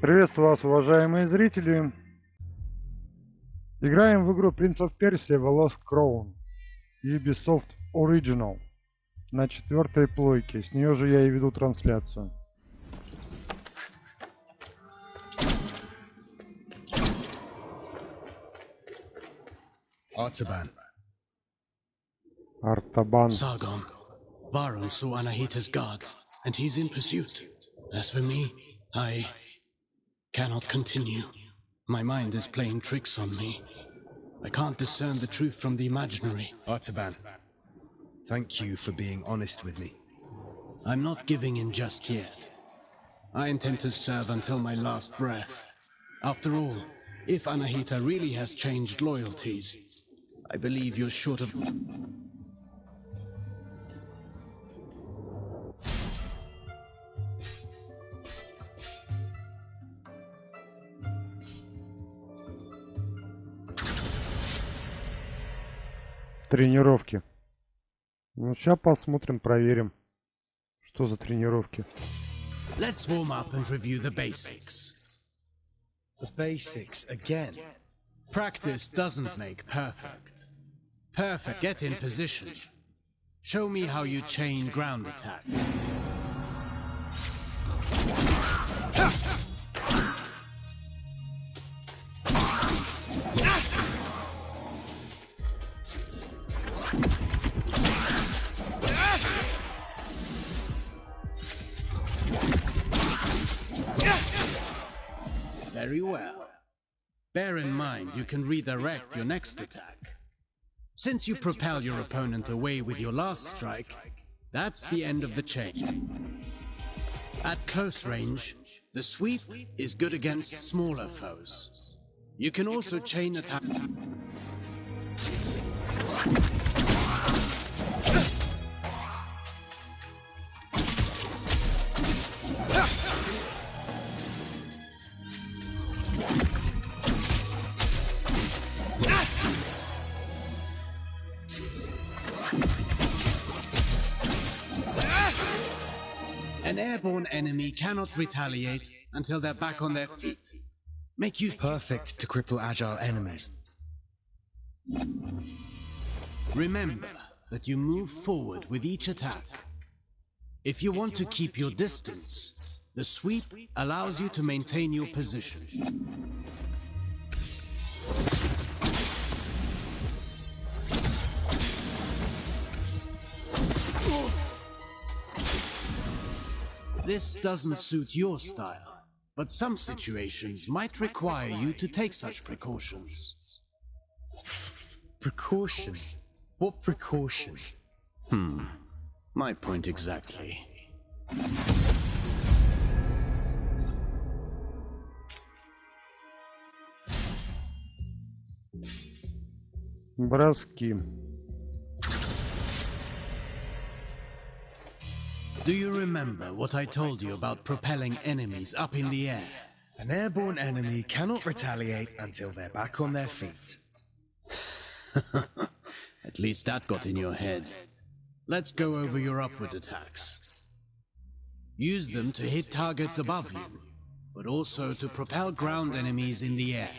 Приветствую вас, уважаемые зрители. Играем в игру Принц of Persia The Lost Crown Ubisoft Original на 4-й плойке. С нее же я и веду трансляцию. Артабан. Sargon. Varun saw Anahita's guards, and he's in pursuit. As for me, I cannot continue. My mind is playing tricks on me. I can't discern the truth from the imaginary. Артабан, thank you for being honest with me. I'm not giving in just yet. I intend to serve until my last breath. After all, if Anahita really has changed loyalties, I believe you're short of... Тренировки. Ну, сейчас посмотрим, проверим, что за тренировки. Let's warm up and review the basics. The basics again. Practice doesn't make perfect. Perfect. Get in position. Show me how you chain ground attack. Very well. Bear in mind, you can redirect your next attack. Since you propel your opponent away with your last strike, that's the end of the chain. At close range, the sweep is good against smaller foes. You can also chain attack. An airborne enemy cannot retaliate until they're back on their feet. Make use... Perfect to cripple agile enemies. Remember that you move forward with each attack. If you want to keep your distance, the sweep allows you to maintain your position. This doesn't suit your style, but some situations might require you to take such precautions. Precautions? What precautions? My point exactly. Броски. Do you remember what I told you about propelling enemies up in the air? An airborne enemy cannot retaliate until they're back on their feet. At least that got in your head. Let's go over your upward attacks. Use them to hit targets above you, but also to propel ground enemies in the air.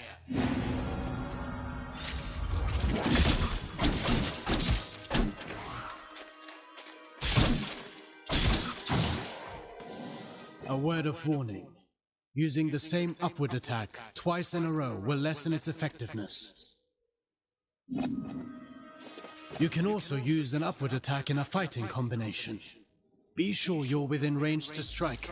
A word of warning. Using the same upward attack twice in a row will lessen its effectiveness. You can also use an upward attack in a fighting combination. Be sure you're within range to strike.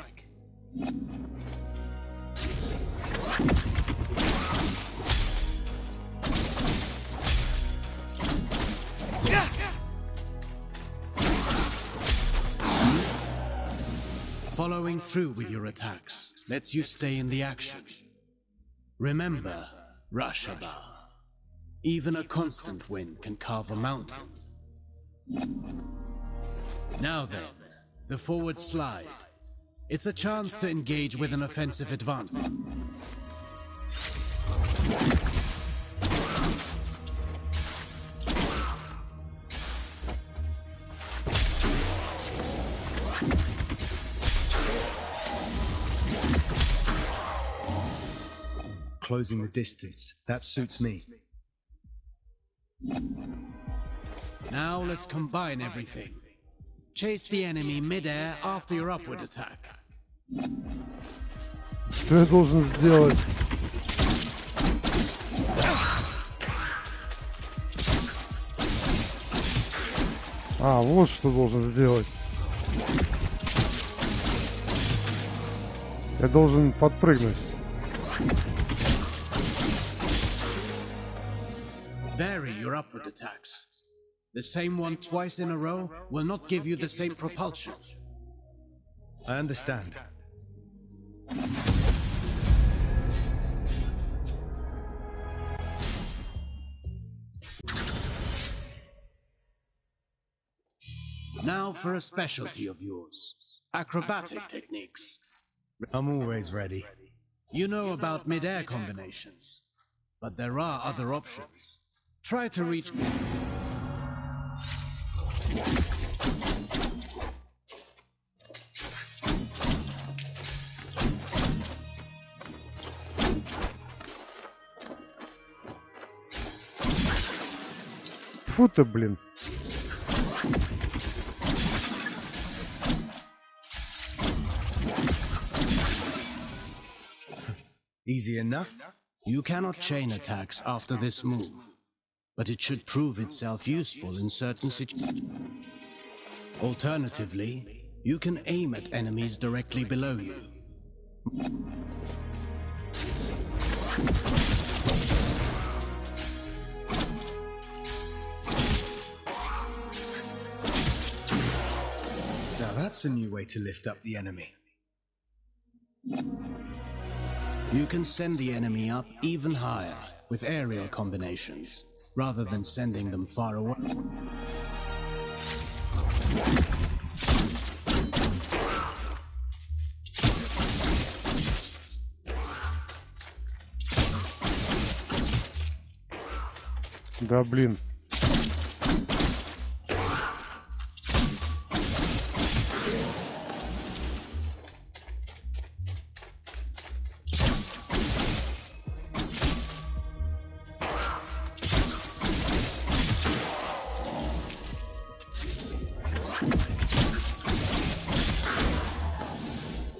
Following through with your attacks lets you stay in the action. Remember, Rashaba. Even a constant wind can carve a mountain. Now then, the forward slide. It's a chance to engage with an offensive advantage. closing the distance. That suits me. Now let's combine everything. Chase the enemy mid-air after your upward attack. Что я должен сделать? А, вот что должен сделать. Я должен подпрыгнуть. Vary your upward attacks. The same one twice in a row will not give you the same propulsion. I understand. Now for a specialty of yours. Acrobatic techniques. I'm always ready. You know about mid-air combinations, but there are other options. Try to reach... Фу ты, блин. Easy enough? You cannot chain attacks after this move, but it should prove itself useful in certain situations. Alternatively, you can aim at enemies directly below you. Now that's a new way to lift up the enemy. You can send the enemy up even higher with aerial combinations, rather than sending them far away. Да, блин.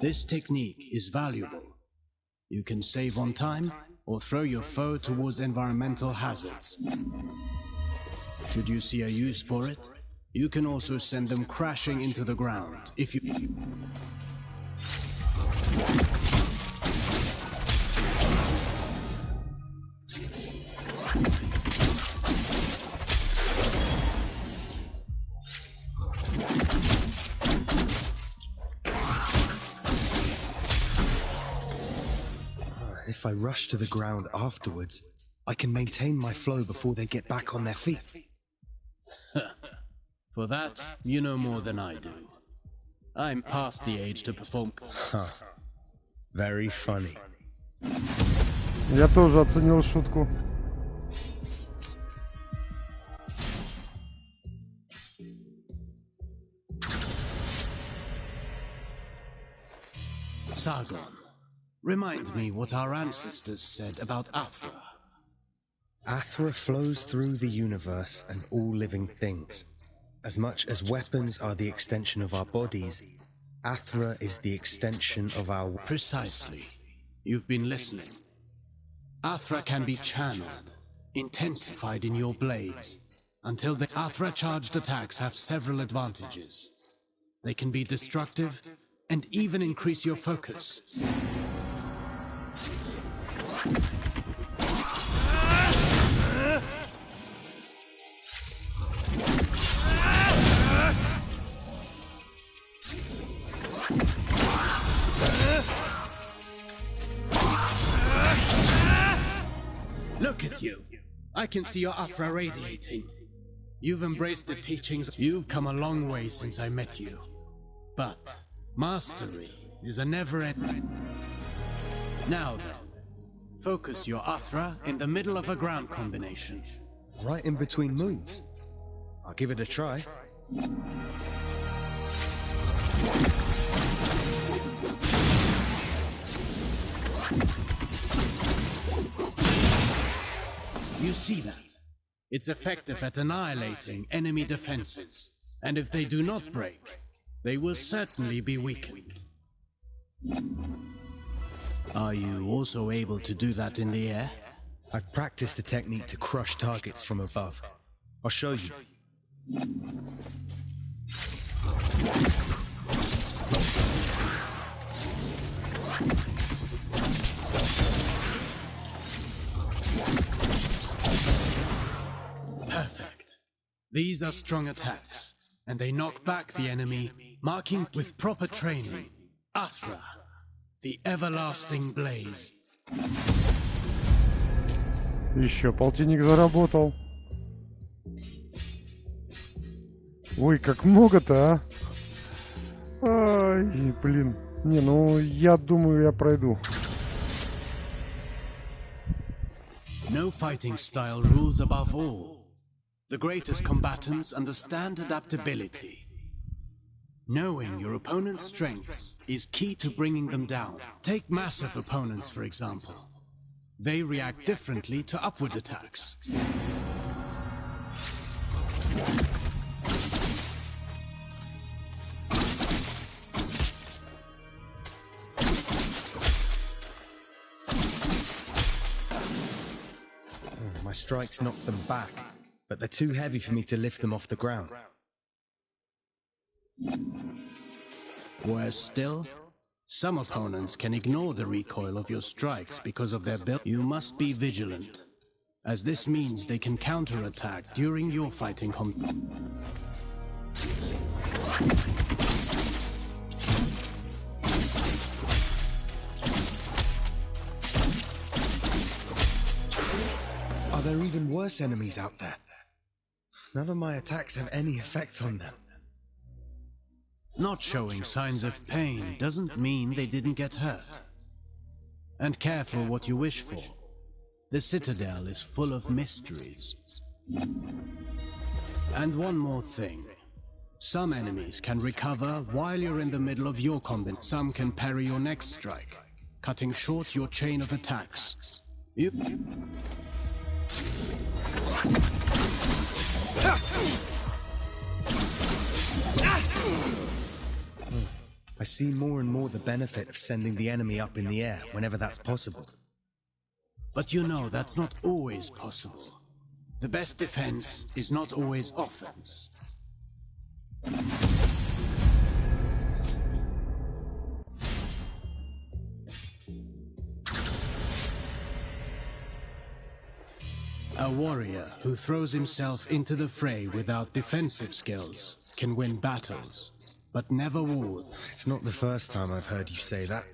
This technique is valuable. You can save on time or throw your foe towards environmental hazards. Should you see a use for it, you can also send them crashing into the ground if you... If I rush to the ground afterwards, I can maintain my flow before they get back on their feet. For that, you know more than I do. I'm past the age to perform... Very funny. Я тоже оценил шутку. Sargon, remind me what our ancestors said about Athra. Athra flows through the universe and all living things. As much as weapons are the extension of our bodies, Athra is the extension of our... Precisely. You've been listening. Athra can be channeled, intensified in your blades, until the Athra-charged attacks have several advantages. They can be destructive, and even increase your focus. Look at you. I can see your Athra radiating. You've embraced the teachings. You've come a long way since I met you. But mastery is a never-ending... Now then, focus your Athra in the middle of a ground combination. Right in between moves. I'll give it a try. You see that? It's effective at annihilating enemy defenses, and if they do not break, they will certainly be weakened. Are you also able to do that in the air? I've practiced the technique to crush targets from above. I'll show you. Perfect. These are strong attacks, and they knock back the enemy, marking with proper training. Athra, the everlasting blaze. Еще полтинник заработал. Ой, как много-то, а? Ай, блин. Не, ну, я думаю, я пройду. No fighting style rules above all. The greatest combatants understand adaptability. Knowing your opponent's strengths is key to bringing them down. Take massive opponents, for example. They react differently to upward attacks. My strikes knocked them back, but they're too heavy for me to lift them off the ground. Worse still, some opponents can ignore the recoil of your strikes because of their build. You must be vigilant, as this means they can counterattack during your fighting Are there even worse enemies out there? None of my attacks have any effect on them. Not showing signs of pain doesn't mean they didn't get hurt. And careful what you wish for. The Citadel is full of mysteries. And one more thing. Some enemies can recover while you're in the middle of your combat. Some can parry your next strike, cutting short your chain of attacks. I see more and more the benefit of sending the enemy up in the air whenever that's possible. But you know that's not always possible. The best defense is not always offense. A warrior who throws himself into the fray without defensive skills can win battles, but never wars. It's not the first time I've heard you say that.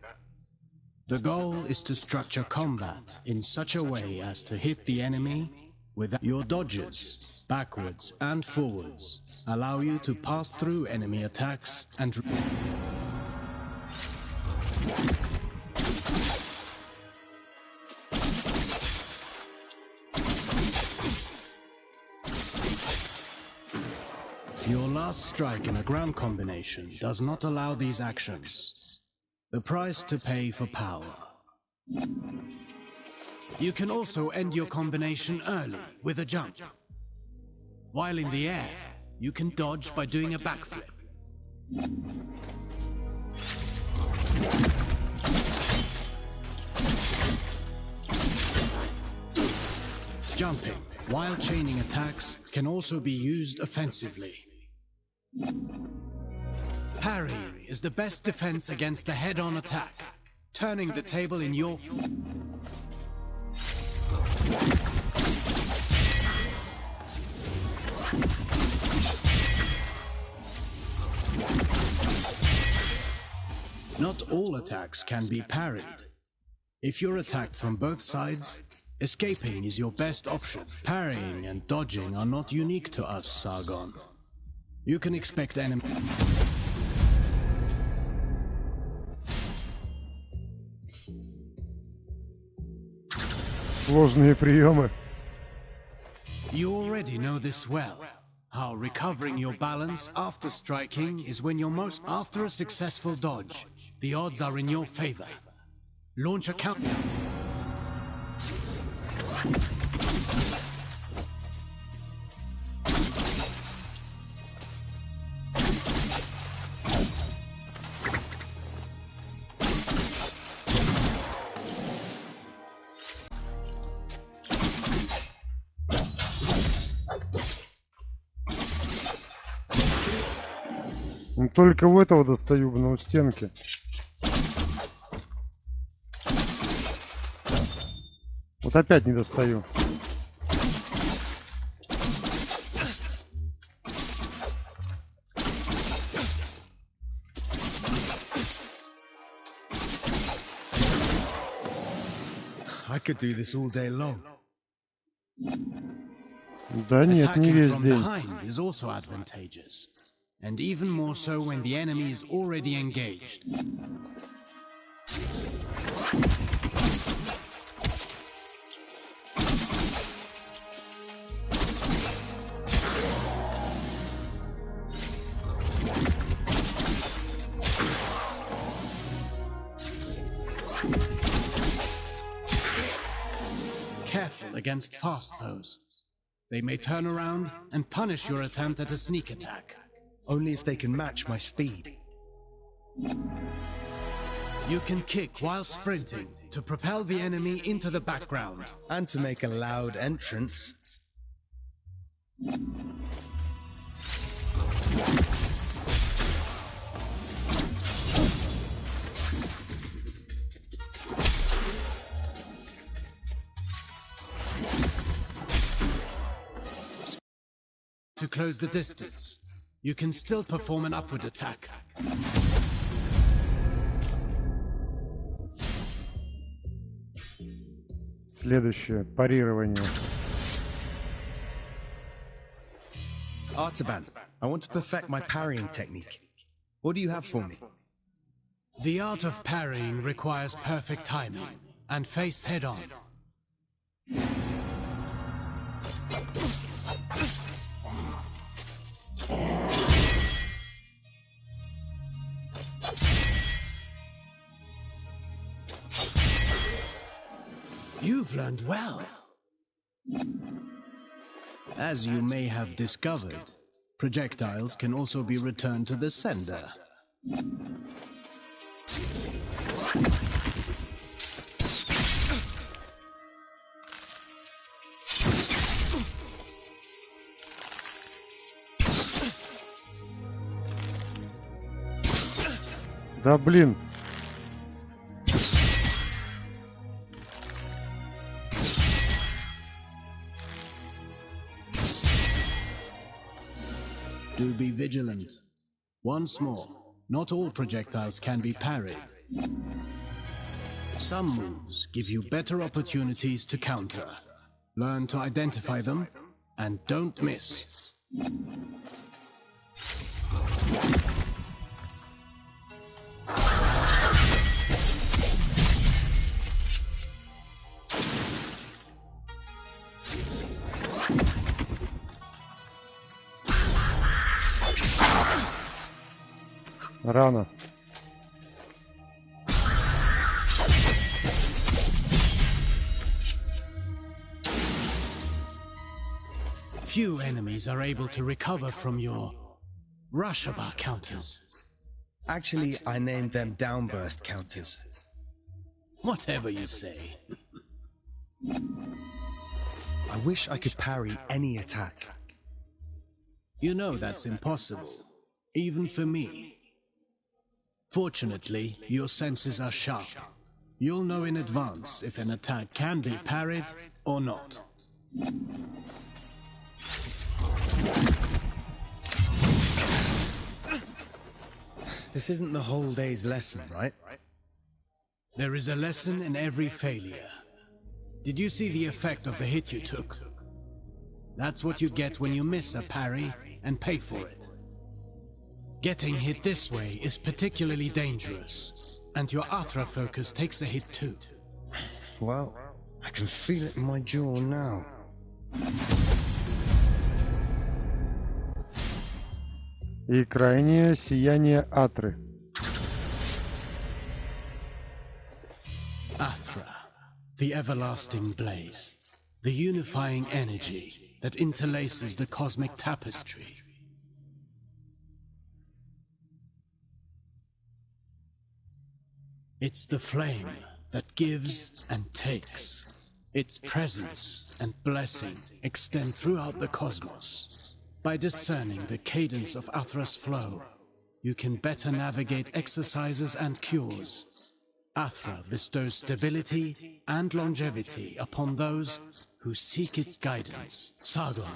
The goal is to structure combat in such a way as to hit the enemy with your dodges, backwards and forwards, allow you to pass through enemy attacks and your last strike in a ground combination does not allow these actions. The price to pay for power. You can also end your combination early with a jump. While in the air, you can dodge by doing a backflip. Jumping while chaining attacks can also be used offensively. Parrying is the best defense against a head-on attack, turning the table in your Not all attacks can be parried. If you're attacked from both sides, escaping is your best option. Parrying and dodging are not unique to us, Sargon. You can expect enemy. Сложные приемы. You already know this well. How recovering your balance after striking is when you're most after a successful dodge. The odds are in your favor. Launch a counter. Ну, только у этого достаю, но у стенки. Вот опять не достаю. I could do this all day long. Да нет, не Attacking весь from день. behind is also advantageous, and even more so when the enemy is already engaged. Careful against fast foes. They may turn around and punish your attempt at a sneak attack. Only if they can match my speed. You can kick while sprinting to propel the enemy into the background. And to make a loud entrance. To close the distance, you can still perform an upward attack. Следующее. Парирование. Artaban, I want to perfect my parrying technique. What do you have for me? The art of parrying requires perfect timing and faced head-on. You've learned well. As you may have discovered, projectiles can also be returned to the sender. Да блин. Do be vigilant. Once more, not all projectiles can be parried. Some moves give you better opportunities to counter. Learn to identify them, and don't miss. Рано. Few enemies are able to recover from your rush-bar counters. Actually, I named them downburst counters. Whatever you say. I wish I could parry any attack. You know that's impossible, even for me. Fortunately, your senses are sharp. You'll know in advance if an attack can be parried or not. This isn't the whole day's lesson, right? There is a lesson in every failure. Did you see the effect of the hit you took? That's what you get when you miss a parry and pay for it. Getting hit this way is particularly dangerous, and your Athra focus takes a hit too. Well, I can feel it in my jaw now. И крайнее сияние Атры. Athra, the everlasting blaze, the unifying energy that interlaces the cosmic tapestry. It's the flame that gives and takes. Its presence and blessing extend throughout the cosmos. By discerning the cadence of Athra's flow, you can better navigate exercises and cures. Athra bestows stability and longevity upon those who seek its guidance. Sargon,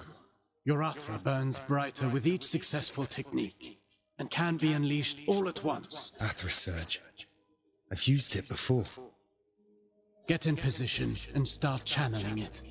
your Athra burns brighter with each successful technique, and can be unleashed all at once. Athra Surge. I've used it before. Get in position and start channeling it.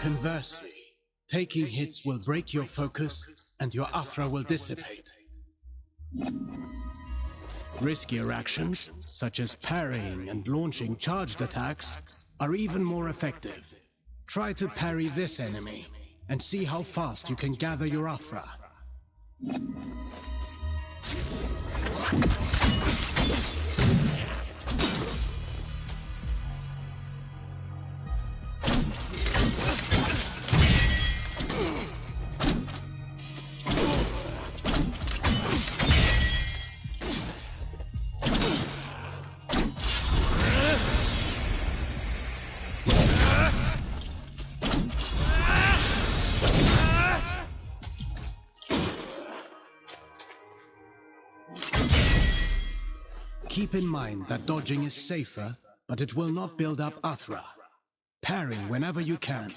Conversely, taking hits will break your focus and your Athra will dissipate. Riskier actions, such as parrying and launching charged attacks, are even more effective. Try to parry this enemy and see how fast you can gather your Athra. Keep in mind that dodging is safer, but it will not build up Athra. Parry whenever you can.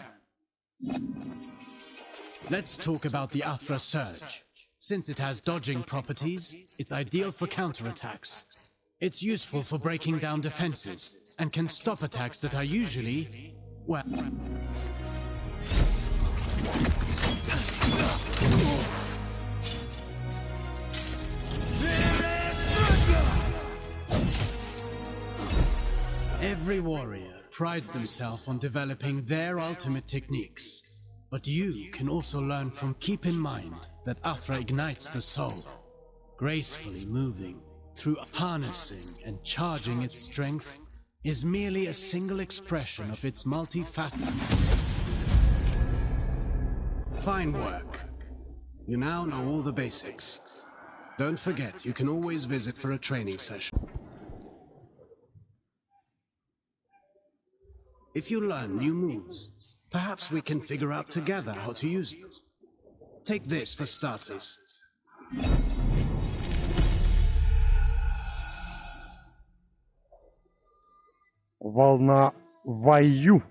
Let's talk about the Athra Surge. Since it has dodging properties, it's ideal for counterattacks. It's useful for breaking down defenses, and can stop attacks that are usually, well... Every warrior prides themselves on developing their ultimate techniques. But you can also learn from. Keep in mind that Athra ignites the soul, gracefully moving through harnessing and charging its strength is merely a single expression of its multifaceted. Fine work. You now know all the basics. Don't forget, you can always visit for a training session. If you learn new moves, perhaps we can figure out together how to use them. Take this for starters. Волна Ваю.